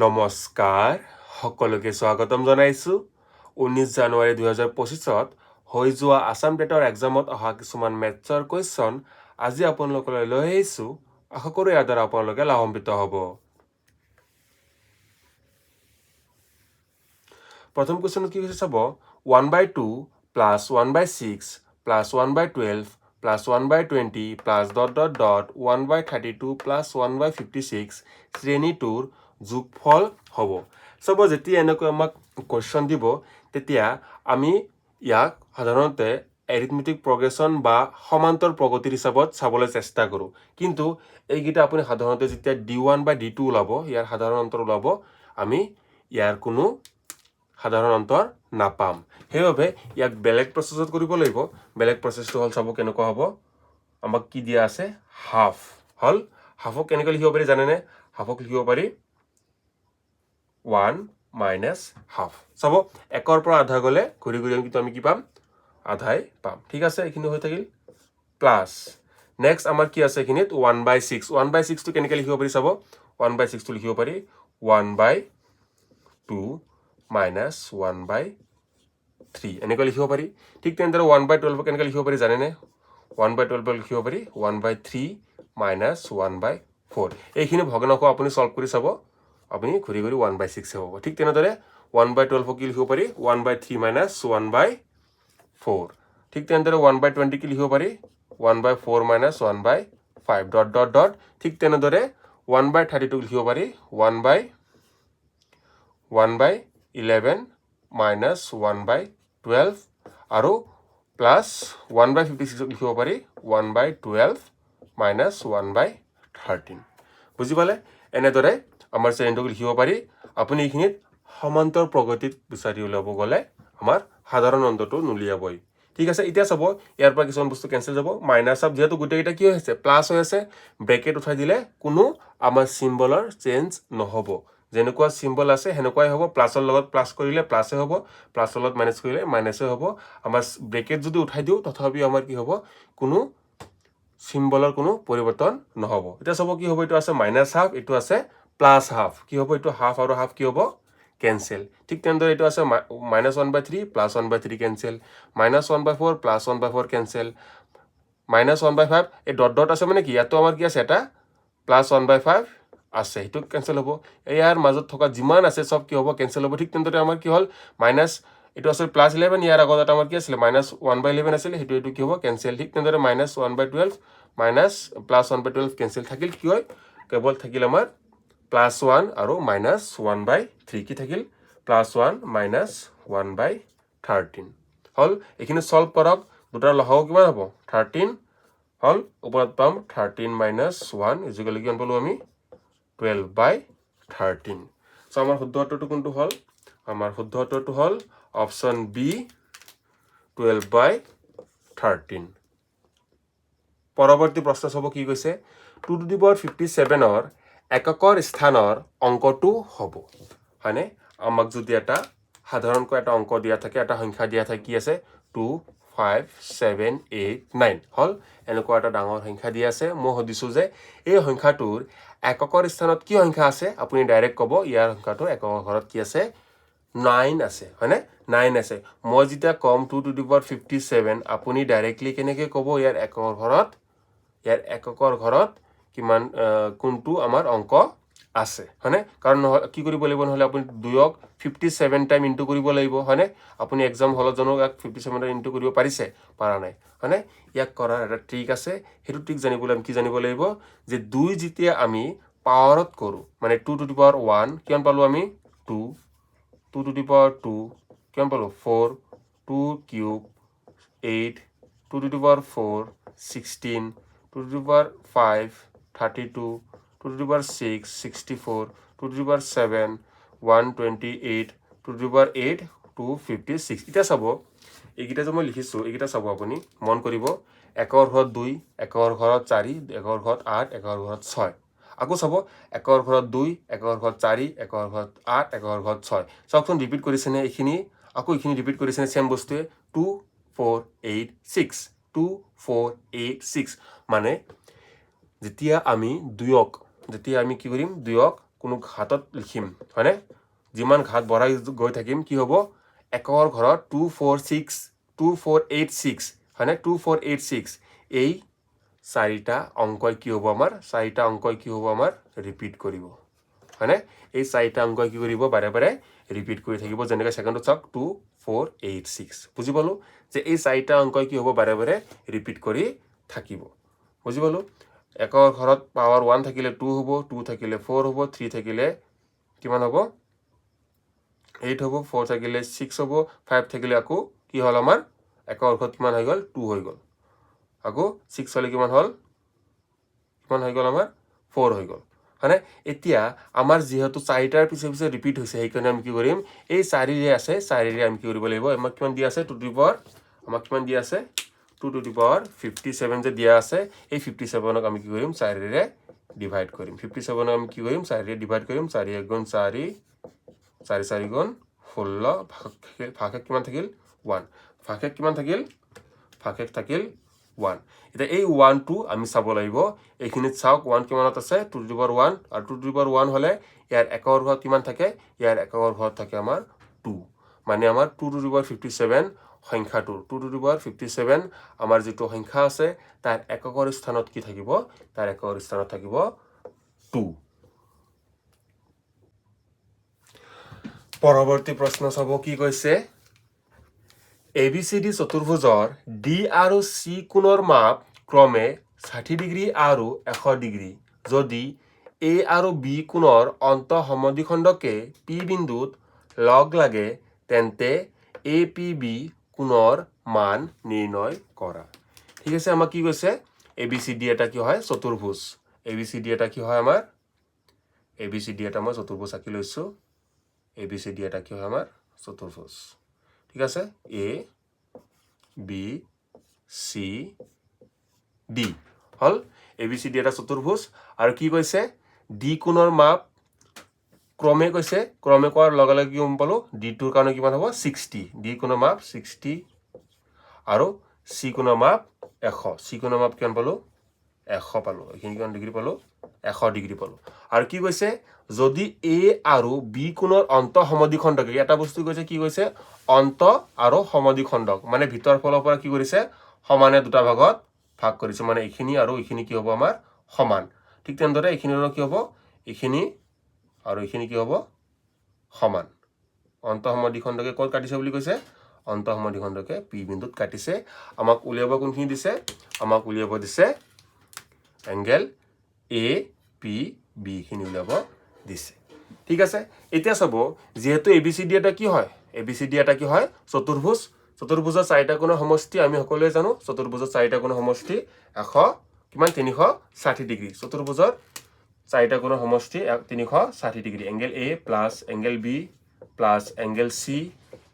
নমস্কাৰ সকলোকে স্বাগতম জনাইছোঁ 19 জানুৱাৰী 2025 হৈ যোৱা আসাম টেটৰ এক্সামত অহা কিছুমান মেথছৰ কুৱেশ্যন আজি আপোনালোকলৈ লৈ আহিছোঁ আশা কৰোঁ ইয়াৰ দ্বাৰা আপোনালোকে লাভান্বিত হ'ব প্ৰথম কুৱেশ্যনত কি হৈছে চাব 1/2 plus 1/6 plus 1/12 plus 1/20 plus ... 1/32 plus 1/56 শ্ৰেণীটোৰ যোগফল হ'ব চাব যেতিয়া এনেকৈ আমাক কোৱেশ্যন দিব তেতিয়া আমি ইয়াক সাধাৰণতে এৰিথমেটিক প্ৰগ্ৰেছন বা সমান্তৰ প্ৰগতিৰ হিচাপত চাবলৈ চেষ্টা কৰোঁ কিন্তু এইকেইটা আপুনি সাধাৰণতে যেতিয়া D1 বা D2 ওলাব ইয়াৰ সাধাৰণ অন্তৰ ওলাব আমি ইয়াৰ কোনো সাধাৰণ অন্তৰ নাপাম সেইবাবে ইয়াক বেলেগ প্ৰচেছত কৰিব লাগিব বেলেগ প্ৰচেছটো হ'ল চাব কেনেকুৱা হ'ব আমাক কি দিয়া আছে হাফ হল হাফক কেনেকৈ লিখিব পাৰি জানেনে হাফক লিখিব পাৰি 1 minus half চাব একৰ পৰা আধা গলে ঘূৰি ঘূৰি কিন্তু আমি কি পাম আধাই পাম ঠিক আছে এইখিনি হৈ থাকিল প্লাস নেক্সট আমাৰ কি আছে এখিনিত 1/6 1/6 টো কেনেকৈ লিখিব পাৰি চাব 1/6 টো লিখিব পাৰি 1/2 minus 1/3 এনেকৈ লিখিব পাৰি ঠিক তেনেদৰে 1/12 কেনেকৈ লিখিব পাৰি জানেনে 1/12 লিখিব পাৰি 1/3 minus 1/4 এইখিনি ভগ্নাংশ আপুনি সলভ কৰি চাব আপুনি ঘূৰি ঘূৰি 1/6 হ'ব ঠিক তেনেদৰে 1/12 কি লিখিব পাৰি 1/3 minus 1/4 ঠিক তেনেদৰে 1/20 কি লিখিব পাৰি 1/4 minus 1/5 ডট ডট ডট ঠিক তেনেদৰে 1/32 লিখিব পাৰি 1/11 minus 1/12 আৰু প্লাস 1/56 লিখিব পাৰি 1/12 minus 1/13 বুজি পালে এনেদৰে আমাৰ শ্ৰেণীটোক লিখিব পাৰি আপুনি এইখিনিত সমান্তৰ প্ৰগতিত বিচাৰি উলিয়াব গলে আমাৰ সাধাৰণ অন্তটো নুলিয়াবই ঠিক আছে এতিয়া চাব ইয়াৰ পৰা কিছুমান বস্তু কেনসেল যাব মাইনাস অফ যেহেতু গোটেইটা কি হৈছে প্লাস হৈ আছে ব্ৰেকেট উঠাই দিলে কোনো আমাৰ সিম্বলৰ চেঞ্জ নহব যেনেকুৱা সিম্বল আছে হেনেকুৱাই হ'ব প্লাসৰ লগত প্লাস কৰিলে প্লাসে হ'ব প্লাসৰ লগত মাইনাস কৰিলে মাইনাসে হ'ব আমাৰ ব্ৰেকেট যদি উঠাই দিও তথাপি আমাৰ কি হ'ব কোনো সিম্বলৰ কোনো পৰিৱৰ্তন নহব এটা চাব কি হ'ব এটো আছে মাইনাস হাফ এটো আছে প্লাস হাফ কি হ'ব এটো হাফ আৰু হাফ কি হ'ব কেনসেল ঠিক তেনেদৰে এটো আছে -1/3 প্লাস 1/3 কেনসেল -1/4 প্লাস 1/4 কেনসেল -1/5 এই ডট ডট আছে মানে কি ইয়াতো আমাৰ কি আছে এটা প্লাস 1/5 আছে এটো কেনসেল হ'ব ইয়াৰ মাজত থকা যিমান আছে সব কি হ'ব কেনসেল হ'ব ঠিক তেনেদৰে আমাৰ কি হ'ল মাইনাস এটো আছে +11 ইয়াৰ আগত এটা আমাৰ কি আছিল -1/11 আছিল হেতু এটো কি হ'ব কেনসেল ঠিক তেনেদৰে -1/12 মাইনাস +1/12 কেনসেল থাকিল কি হয় কেৱল থাকিল আমাৰ +1 আৰু -1/3 কি থাকিল +1 -1/13 হল এখিনি সলভ কৰক দুটাৰ লসাগু কিমান হ'ব 13 হল ওপৰত পাম 13 - 1 ইকুৱেল কিমান পালো আমি 12/13 সো আমাৰ শুদ্ধ উত্তৰটো কোনটো হল আমাৰ শুদ্ধ উত্তৰটো হল অপচন বি 12/13 পৰৱৰ্তী প্ৰশ্ন হ'ব কি কৈছে 257 ৰ এককৰ স্থানৰ অংকটো হ'ব হয়নে আমাক যদি এটা সাধাৰণকৈ এটা অংক দিয়া থাকে এটা সংখ্যা দিয়া থাকে কি আছে 2 5 7 8 9 হল এনেকুৱা এটা ডাঙৰ সংখ্যা দিয়া আছে মই হদিছো যে এই সংখ্যাটোৰ এককৰ স্থানত কি সংখ্যা আছে আপুনি ডাইৰেক্ট ক'ব ইয়াৰ সংখ্যাটো একৰ ঘৰত কি আছে 9 আছে হয়নে 9 আছে মই যেতিয়া কম 257 আপুনি ডাইৰেক্টলি কেনেকৈ ক'ব ইয়াৰ এককৰ ঘৰত কিমান কোনটো আমাৰ অংক আছে হয়নে কাৰণ কি কৰিব লাগিব নহলে আপুনি 2ক 57 টাইম ইনটু কৰিব লাগিব হয়নে আপুনি এক্সাম হলত জানো 57 টাইম ইনটু কৰিব পাৰিছে পাৰা নাই হয়নে ইয়াক কৰাৰ এটা ট্ৰিক আছে হেতু ট্ৰিক জানিবলৈ আমি কি জানিব লাগিব যে 2 যেতিয়া আমি পাৱাৰত কৰো মানে 2 টু দি পাৱাৰ 1 কিমান পালো আমি 2 2 টু দি পাৱাৰ 2 কিমান পালো 4 2 cube 8 2 to the power 4 16 2 to the power 5 32 2 to the power 6 64 2 to the power 7 128 2 to the power 8 256 এটা চাব এইগিটা যে মই লিখিছো এইগিটা চাব আপুনি মন কৰিব একৰ ঘৰত 2 একৰ ঘৰত 4 একৰ ঘৰত 8 একৰ ঘৰত 6 আকৌ চাব একৰ ঘৰত 2 একৰ ঘৰত 4 একৰ ঘৰত 8 একৰ ঘৰত 6 চাওকচোন ৰিপিট কৰিছে নে এইখিনি আকৌ এইখিনি ৰিপিট কৰিছে নে সেম বস্তুৱে 2 4 8 6 2 4 8 6 মানে যেতিয়া আমি 2ক যেতিয়া আমি কি কৰিম 2ক কোনো ঘাতত লিখিম হয়নে যিমান ঘাত বঢ়াই গৈ থাকিম কি হ'ব এককৰ ঘৰত 2486 হয়নে 2486 এই চাৰিটা অংকই কি হ'ব আমাৰ চাৰিটা অংকই কি হ'ব আমাৰ ৰিপিট কৰিব হয়নে এই চাৰিটা অংকই কি কৰিব বাৰে বাৰে ৰিপিট কৰি থাকিব যেনেকৈ সেকেন্ডত চাওক 2486 বুজি পালো যে এই চাৰিটা অংকই কি হ'ব বাৰে বাৰে ৰিপিট কৰি থাকিব বুজি পালো একৰ ঘৰত পাৱাৰ 1 থাকিলে 2 হ'ব 2 থাকিলে 4 হ'ব 3 থাকিলে কিমান হ'ব 8 হ'ব 4 থাকিলে 6 হ'ব 5 থাকিলে আকৌ কি হ'ল আমাৰ একৰ ঘৰত কিমান হৈ গ'ল 2 হৈ গ'ল আকৌ 6 হলে কিমান হ'ল কিমান হৈ গ'ল আমাৰ 4 হৈ গ'ল হয়নে এতিয়া আমাৰ যেহেতু চাৰিটাৰ পিছে পিছে ৰিপিট হৈছে সেইকাৰণে আমি কি কৰিম এই চাৰিৰে আছে চাৰিৰে আমি কি কৰিব লাগিব আমাক কিমান দিয়া আছে 2 টু দি পাৱাৰ আমাক কিমান দিয়া আছে 2 টু দি পাৱাৰ 57 যে দিয়া আছে এই 57ক আমি কি কৰিম চাৰিৰে ডিভাইড কৰিম 57ক আমি কি কৰিম চাৰিৰে ডিভাইড কৰিম 4 1 গুণ 4 4 4 গুণ 16 ভাগশেষ কিমান থাকিল 1 ভাগশেষ কিমান থাকিল ভাগশেষ থাকিল 1 এটা এই 1 টো আমি চাব লাগিব এইখিনিত চাওক 1 কিমানত আছে 2 টু দি পাৱাৰ 1 আৰু 2 টু দি পাৱাৰ 1 হলে ইয়াৰ একৰ ঘৰত কিমান থাকে ইয়াৰ একৰ ঘৰত থাকে আমাৰ 2 মানে আমাৰ 2 টু দি পাৱাৰ 57 সংখ্যাটো 2 টু দি পাৱাৰ 57 আমাৰ যেটো সংখ্যা আছে তাৰ এককৰ স্থানত কি থাকিব তাৰ এককৰ স্থানত থাকিব 2 পৰৱৰ্তী প্ৰশ্ন চাব কি কৈছে ABCD চতুৰ্ভুজৰ D আৰু C কোণৰ মাপ ক্ৰমে 60 ডিগ্ৰী আৰু 100 ডিগ্ৰী যদি A আৰু B কোণৰ অন্তঃসমদ্বিখণ্ডকে P বিন্দুত লগ লাগে তেন্তে APB কোণৰ মান নিৰ্ণয় কৰা ঠিক আছে আমাক কি কৈছে ABCD এটা কি হয় চতুৰ্ভুজ ABCD এটা কি হয় আমাৰ ABCD এটা মই চতুৰ্ভুজ আঁকি লৈছো ABCD এটা কি হয় আমাৰ চতুৰ্ভুজ ঠিক আছে A B C D hall ABCD এটা চতুৰ্ভুজ আৰু কি কৈছে D কোণৰ মাপ ক্ৰমে কৈছে ক্ৰমে কোৱাৰ লগে লগে কি পালো D টোৰ কাৰণে কিমান হ'ব 60 D কোণৰ মাপ 60 আৰু C কোণৰ মাপ 100 C কোণৰ মাপ কিমান পালো 100 পালো এইখিনি কিমান ডিগ্ৰী পালো 100 ডিগ্ৰী পালো আৰু কি কৈছে যদি A আৰু B কোণৰ অন্তঃসমদ্বিখণ্ডক এটা বস্তু কৈছে কি কৈছে অন্ত আৰু সমদ্বিখণ্ডক মানে ভিতৰ ফালৰ পৰা কি কৰিছে সমানে দুটা ভাগত ভাগ কৰিছে মানে এইখিনি আৰু এইখিনি কি হ'ব আমাৰ সমান ঠিক তেনেদৰে এইখিনিৰ কি হ'ব এইখিনি আৰু এইখিনি কি হ'ব সমান অন্তঃসমদ্বিখণ্ডকে ক'ত কাটিছে বুলি কৈছে অন্তঃসমদ্বিখণ্ডকে P বিন্দুত কাটিছে আমাক উলিয়াব কোনখিনি দিছে আমাক উলিয়াব দিছে এংগেল APB খিনি উলিয়াব দিছে ঠিক আছে এতিয়া চাব যেহেতু ABCD এটা কি হয় ABCD এটা কি হয় চতুৰ্ভুজ চতুৰ্ভুজৰ চাৰিটা কোণৰ সমষ্টি আমি সকলোৱে জানো চতুৰ্ভুজৰ চাৰিটা কোণৰ সমষ্টি 100 কিমান 360 ডিগ্ৰী চতুৰ্ভুজৰ চাৰিটা কোণৰ সমষ্টি 360 degree angle A plus angle B plus angle C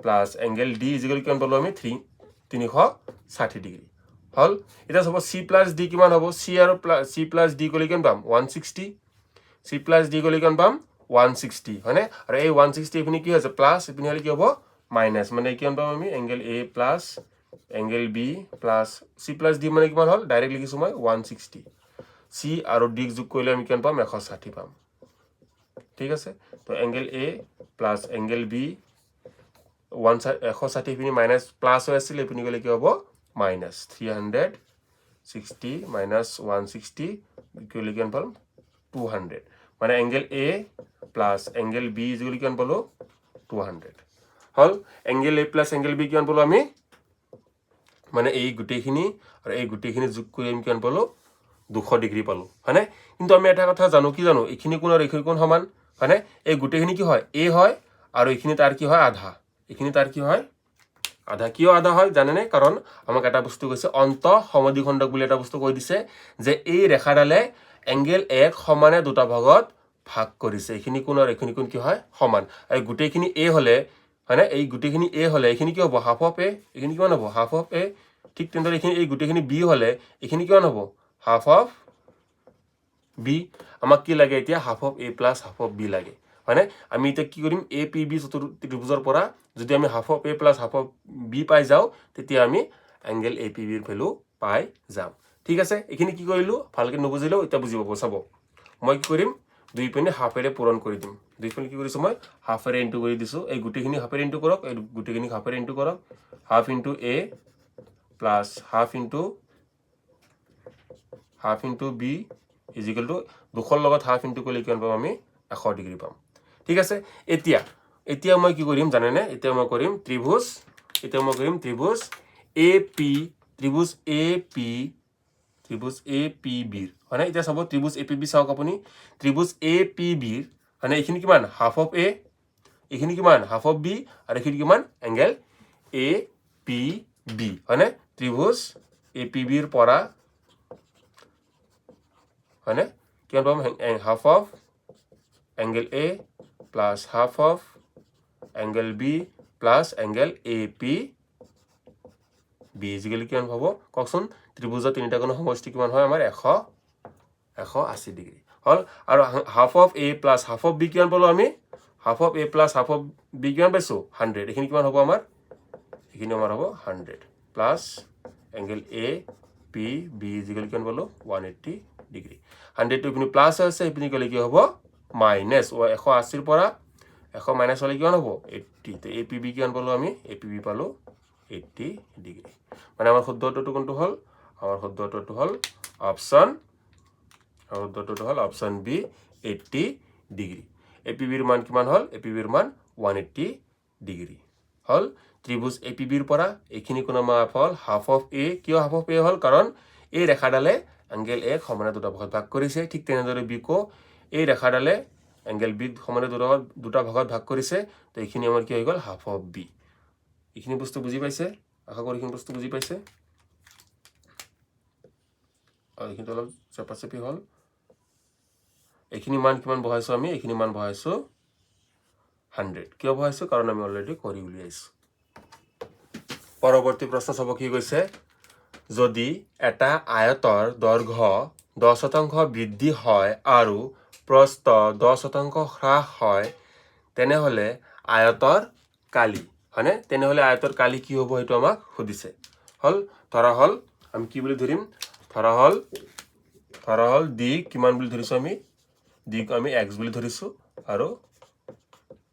plus angle D equal কিমান পালো আমি 360 ডিগ্ৰী হল এটা হ'ব C প্লাস D কিমান হ'ব C আৰু C প্লাস D ইকুৱেল কিমান পাম 160 C প্লাস D ইকুৱেল কিমান পাম 160 হয়নে আৰু এই 160 এপিনি কি হৈছে প্লাস এপিনি হলে কি হ'ব মাইনাস মানে কিমান পাম আমি angle A plus angle B plus C plus D মানে কিমান হল ডাইৰেক্ট লিখিছো মই 160 C আৰু D যোগ কৰিলে আমি কিমান পাম 160 পাম ঠিক আছে তো angle A plus angle B 160 এপিনি মাইনাস প্লাস হৈ আছিল এপিনি গলে কি হ'ব মাইনাস 360 মাইনাস 160 ইকুৱেল কিমান পাম 200 মানে angle A plus angle B equal কিমান পালো 200 হল angle A plus angle B কিমান পালো আমি মানে এই গুটেখিনি আৰু এই গুটেখিনি যোগ কৰি আমি কিমান পালো 200 ডিগ্ৰী পালো হয়নে কিন্তু আমি এটা কথা জানো কি জানো এইখিনি কোণ আৰু এইখিনি কোণ সমান হয়নে এই গুটেখিনি কি হয় A হয় আৰু এইখিনি তাৰ কি হয় আধা এইখিনি তাৰ কি হয় আধা কিয় আধা হয় জানেনে কাৰণ আমাক এটা বস্তু কৈছে অন্তঃসমদ্বিখণ্ডক বুলি এটা বস্তু কৈ দিছে যে এই ৰেখাডালে এংগেল A সমানে দুটা ভাগত ভাগ কৰিছে এইখিনি কোণ আৰু এইখিনি কোণ কি হয় সমান আৰু গুটেখিনি A হলে হয়নে এই গুটেখিনি A হলে এইখিনি কি হ'ব হাফ অফ A এইখিনি কিমান হ'ব হাফ অফ A ঠিক তেনেদৰে এইখিনি এই গুটেখিনি B হলে এইখিনি কিমান হ'ব হাফ অফ B আমাক কি লাগে এতিয়া half of A plus half of B লাগে হয়নে আমি এতিয়া কি কৰিম APB ত্ৰিভুজৰ পৰা যদি আমি half of A plus half of B পাই যাও তেতিয়া আমি এংগেল APB ৰ ভ্যালু পাই যাম ঠিক আছে এইখিনি কি কৰিলো ভালকে নুবুজিলেও এতিয়া বুজি পাব চাব মই কি কৰিম দুই পিনে হাফেৰে পূৰণ কৰি দিম দুই পিনে কি কৰিছোঁ মই হাফেৰে ইনটু কৰি দিছোঁ এই গুটিখিনি হাফেৰে ইনটু কৰক এই গুটিখিনি হাফেৰে ইনটু কৰক half into a plus half into b is equal to 200 লগত হাফ ইনটু কৰিলে কিমান পাম আমি 100 ডিগ্ৰী পাম ঠিক আছে এতিয়া মই কি কৰিম জানেনে এতিয়া মই কৰিম ত্ৰিভুজ AP ত্ৰিভুজ APB হয় না এতিয়া চাব ত্ৰিভুজ APB চাওক আপুনি ত্ৰিভুজ APB মানে এইখিনি কিমান হাফ অফ A এইখিনি কিমান হাফ অফ B আৰু এইখিনি কিমান এংগেল APB হয় না ত্ৰিভুজ APB ৰ পৰা হয় না কিমান পাম half of angle A plus half of angle B plus angle APB ইজিক্যালি কিমান হ'ব কওকচোন ত্ৰিভুজৰ তিনিটা কোণৰ সমষ্টি কিমান হয় আমাৰ 180 ডিগ্ৰী হল আৰু half of A plus half of B কিমান পালো আমি half of A plus half of B কিমান পাইছো 100 এইখিনি কিমান হ'ব আমাৰ এইখিনি আমাৰ হ'ব 100 প্লাস এংগেল APB ইজিক্যালি কিমান পালো 180 ডিগ্ৰী 100 টু ইপিনে প্লাস আছে ইপিনে গলে কি হ'ব মাইনাস 180 ৰ পৰা 100 মাইনাস হলে কিমান হ'ব 80 তো APB কিমান পালো আমি APB পালো 80 ডিগ্ৰী মানে আমাৰ শুদ্ধ উত্তৰটো কোনটো হল আমাৰ শুদ্ধ উত্তৰটো হল অপশন বি 80 ডিগ্ৰী APB ৰ মান কিমান হল APB ৰ মান 180 ডিগ্ৰী হল ত্ৰিভুজ APB ৰ পৰা এইখিনি কোণ মাপ হল হাফ অফ A কিয় হাফ অফ A হল কাৰণ এই ৰেখাডালে এংগেল A সমানে দুটা ভাগত ভাগ কৰিছে ঠিক তেনেদৰে B কো এই ৰেখাডালে এংগেল B সমানে দুটা ভাগত ভাগ কৰিছে তো এইখিনি আমাৰ কি হৈ গল হাফ অফ B এইখিনি বস্তু বুজি পাইছে আশা করি এইখিনি বস্তু বুজি পাইছে আৰু এইখিনি অলপ চাপাচাপি হল এইখিনি মান কিমান বহাইছো আমি এইখিনি মান বহাইছো 100 কিয় বহাইছো কাৰণ আমি অলৰেডি কৰি উলিয়াইছো পৰৱৰ্তী প্ৰশ্ন চাব কি কৈছে যদি এটা আয়তৰ দৈৰ্ঘ্য 10% বৃদ্ধি হয় আৰু প্ৰস্থ 10% হ্ৰাস হয় তেনেহলে আয়তৰ কালি হয়নে তেনেহলে আয়তৰ কালি কি হ'ব এটো আমাক সুধিছে হল ধৰা হল আমি কি বুলি ধৰিম ধৰা হল দিক কিমান বুলি ধৰিছো আমি দিক আমি x বুলি ধৰিছো আৰু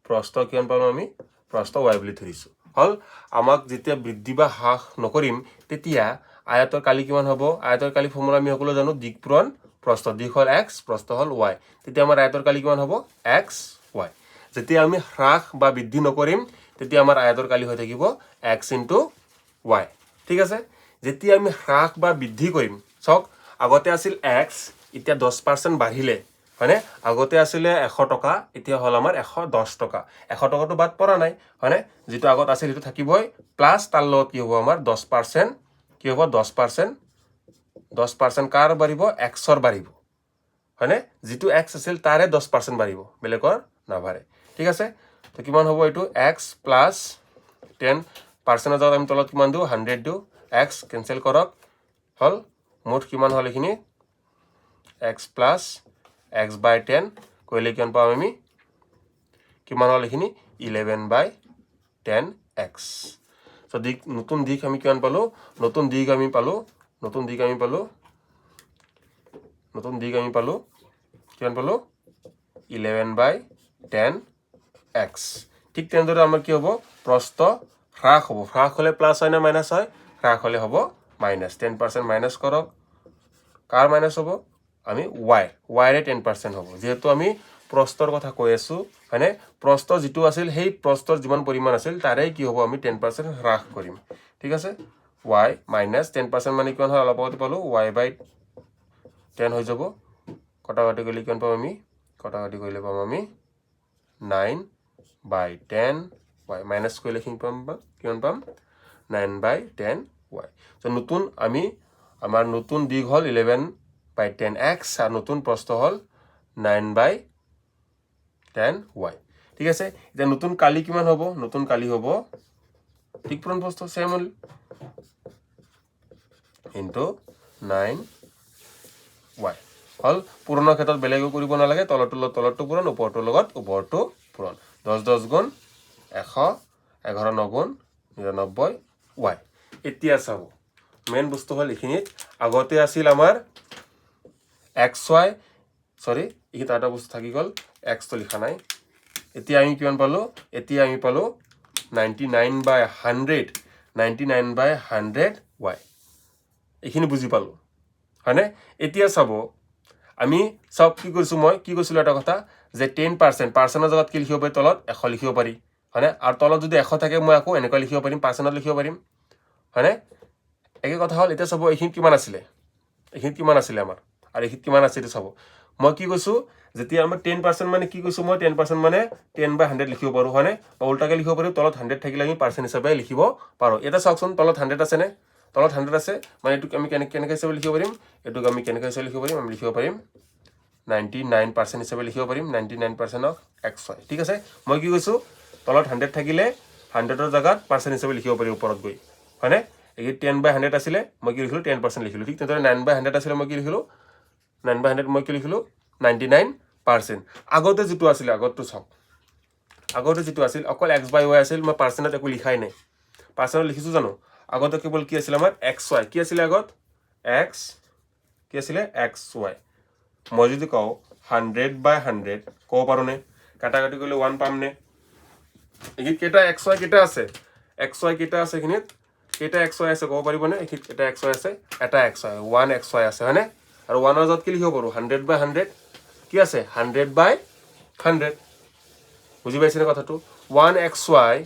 প্ৰস্থ কিমান পাম আমি প্ৰস্থ y বুলি ধৰিছো হল আমাক যেতিয়া বৃদ্ধি বা হ্ৰাস নকৰিম তেতিয়া আয়তৰ কালি কিমান হ'ব আয়তৰ কালি ফৰ্মুলা আমি সকলো জানো দিক পূৰণ প্ৰস্থ দিক হল x প্ৰস্থ হল y তেতিয়া আমাৰ আয়তৰ কালি কিমান হ'ব x y যেতিয়া আমি হ্ৰাস বা বৃদ্ধি নকৰিম তেতিয়া আমাৰ আয়তৰ কালি হৈ থাকিব x * y ঠিক আছে যেতিয়া আমি হ্ৰাস বা বৃদ্ধি কৰিম চক আগতে আছিল x এতিয়া 10% বাঢ়িলে হয়নে আগতে আছিল 100 টকা এতিয়া হল আমাৰ 110 টকা 100 টকাটো বাদ পৰা নাই হয়নে যেটো আগত আছিল এটো থাকিবই প্লাস তাৰ লগত কি হ'ব আমাৰ 10% কি হ'ব 10% কাৰ বাঢ়িব x ৰ বাঢ়িব হয়নে যেটো x আছিল তাৰে 10% বাঢ়িব বেলেগৰ নাবাঢ়ে ঠিক আছে তো কিমান হ'ব এটো x প্লাস 10% যত আমি তলত কিমান দিও 100 দিও x কেনসেল কৰক হল মুঠ কিমান হল এখিনি x plus x by 10 কইলে কিমান পাম আমি কিমান হল এখিনি 11/10x সো দিক নতুন দিক আমি কিমান পালো নতুন দিক আমি পালো কিমান পালো 11/10x ঠিক তেনেদৰে আমাৰ কি হ'ব প্ৰস্থ হ্ৰাস হ'ব হ্ৰাস হলে প্লাস হয় না মাইনাস হয় হ্ৰাস হলে হ'ব মাইনাস 10% মাইনাস কৰক কাৰ মাইনাস হ'ব আমি y ৰে 10% হ'ব যেহেতু আমি প্ৰস্থৰ কথা কৈ আছো মানে প্ৰস্থ যেটো আছিল সেই প্ৰস্থৰ যিমান পৰিমাণ আছিল তাৰে কি হ'ব আমি 10% হ্ৰাস কৰিম ঠিক আছে y minus 10% মানে কিমান হয় অলপ আগতে পালো y/10 হৈ যাব কটাকাটি গলি কিমান পাম আমি কটাকাটি গলে পাম আমি 9/10 y মাইনাস কৰিলে কিমান পাম 9/10y সো নতুন আমি আমাৰ নতুন দিক হল 11/10x আর নতুন প্রস্থ হল 9/10y ঠিক আছে এটা নতুন কালি কিমান হ'ব নতুন কালি হ'ব ঠিক পুরন প্রস্থ সেম হল ইনটু 9y হল পুৰনৰ ক্ষেত্ৰত বেলেগো কৰিব নালাগে তলটো পুৰণ ওপৰটো লগত ওপৰটো পুৰণ 10 10 গুণ 100 11 9 গুণ 99y এতিয়া চাব মেন বস্তু হল এখিনিত আগতে আছিল আমাৰ xy সৰি এইখিনি এটা বস্তু থাকি গ'ল x তো লিখা নাই এতিয়া আমি কিমান পালো এতিয়া আমি পালো 99/100 99/100 y এইখিনি বুজি পালো হয়নে এতিয়া চাব আমি সব কি কৰিছো মই কি কৈছিলো এটা কথা যে 10% পাৰ্চেন্টৰ জাগাত কি লিখিব পাৰি তলত 100 লিখিব পাৰি হয়নে আৰু তলত যদি 100 থাকে মই আকৌ এনেকৈ লিখিব পাৰিম পাৰ্চেন্টত লিখিব পাৰিম হয়নে একে কথা হল এতিয়া চাব এইখিনি কিমান আছিল আমাৰ আৰু এইখিনি কিমান আছে চাব মই কি কৈছো যেতিয়া আমাৰ 10% মানে কি কৈছো মই 10% মানে 10/100 লিখিব পাৰো হয়নে বা উল্টাকে লিখিব পাৰো তলত 100 থাকিলে আমি পাৰ্চেন্ট হিচাপে লিখিব পাৰো এটা চাওকচোন তলত 100 আছে নে তলত 100 আছে মানে এটো আমি কেনেকৈ হিচাপে লিখিব পাৰিম এটোক আমি কেনেকৈ হিচাপে লিখিব পাৰিম আমি লিখিব পাৰিম 99% হিচাপে লিখিব পাৰিম 99% অফ xy ঠিক আছে মই কি কৈছো তলত 100 থাকিলে 100ৰ জাগাত পাৰ্চেন্ট হিচাপে লিখিব পাৰি ওপৰত গৈ হয়নে এই 10/100 আছিল মই কি লিখিলো 10% লিখিলো ঠিক তেনেদৰে 9/100 আছিল মই কি লিখিলো 9/100 মই কি লিখিলো 99% আগতে যেটো আছিল আগতটো চাওক আগতে যেটো আছিল অকল x/y আছিল মই পাৰ্চেন্টত একো লিখাই নাই পাৰ্চেন্টত লিখিছো জানো আগতে কেৱল কি আছিল আমাৰ xy কি আছিল আগত x কি আছিল xy মই যদি কও 100/100 কো পাৰোনে কাটাকাটি কৰিলে 1 পাম নে এগিত কেটা xy কেটা আছে xy কেটা আছে কিনিত কেটা xy আছে কব পাৰিবনে এগিত কেটা xy আছে এটা xy 1 xy আছে হয়নে আৰু 1 ৰ জাত কি লিখিব পাৰো 100/100 কি আছে 100/100 বুজি পাইছেনে কথাটো 1 xy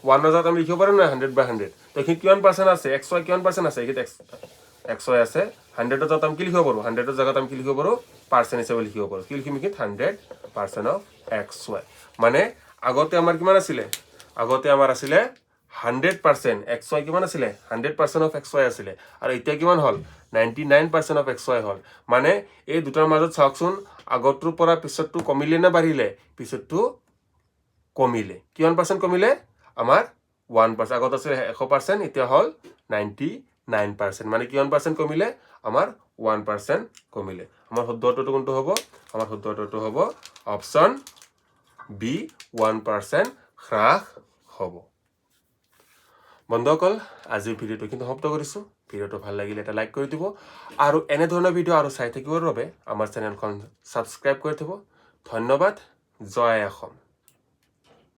1 ৰ জাত আমি লিখিব পাৰো না 100/100 তো এগিত কিমান পাৰ্চেন্ট আছে xy কিমান পাৰ্চেন্ট আছে এগিত xy আছে 100 ৰ জাত আমি কি লিখিব পাৰো 100 ৰ জাগাত আমি কি লিখিব পাৰো পাৰ্চেন্ট হিচাপে লিখিব পাৰো কি লিখিম এগিত 100% অফ xy মানে আগতে আমাৰ কিমান আছিল আগতে আমাৰ আছিল 100% xy কিমান আছিল 100% অফ xy আছিল আৰু এতিয়া কিমান হল 99% অফ xy হল মানে এই দুটাৰ মাজত চাওকচোন আগৰটোৰ পৰা পিছৰটো কমিলে না বাঢ়িলে পিছৰটো কমিলে কিমান পাৰ্চেন্ট কমিলে আমাৰ 1% আগত আছিল 100% এতিয়া হল 99% মানে কিমান পাৰ্চেন্ট কমিলে আমাৰ 1% কমিলে আমাৰ শুদ্ধ উত্তৰটো কোনটো হ'ব আমাৰ শুদ্ধ উত্তৰটো হ'ব অপচন বি 1% হ্ৰাস হ'ব বন্ধুসকল আজিৰ ভিডিওটো কিন্তু সমাপ্ত কৰিছো ভিডিওটো ভাল লাগিলে এটা লাইক কৰি দিব আৰু এনে ধৰণৰ ভিডিও আৰু চাই থাকিবৰ বাবে আমাৰ চেনেলখন সাবস্ক্ৰাইব কৰি থব ধন্যবাদ জয় অসম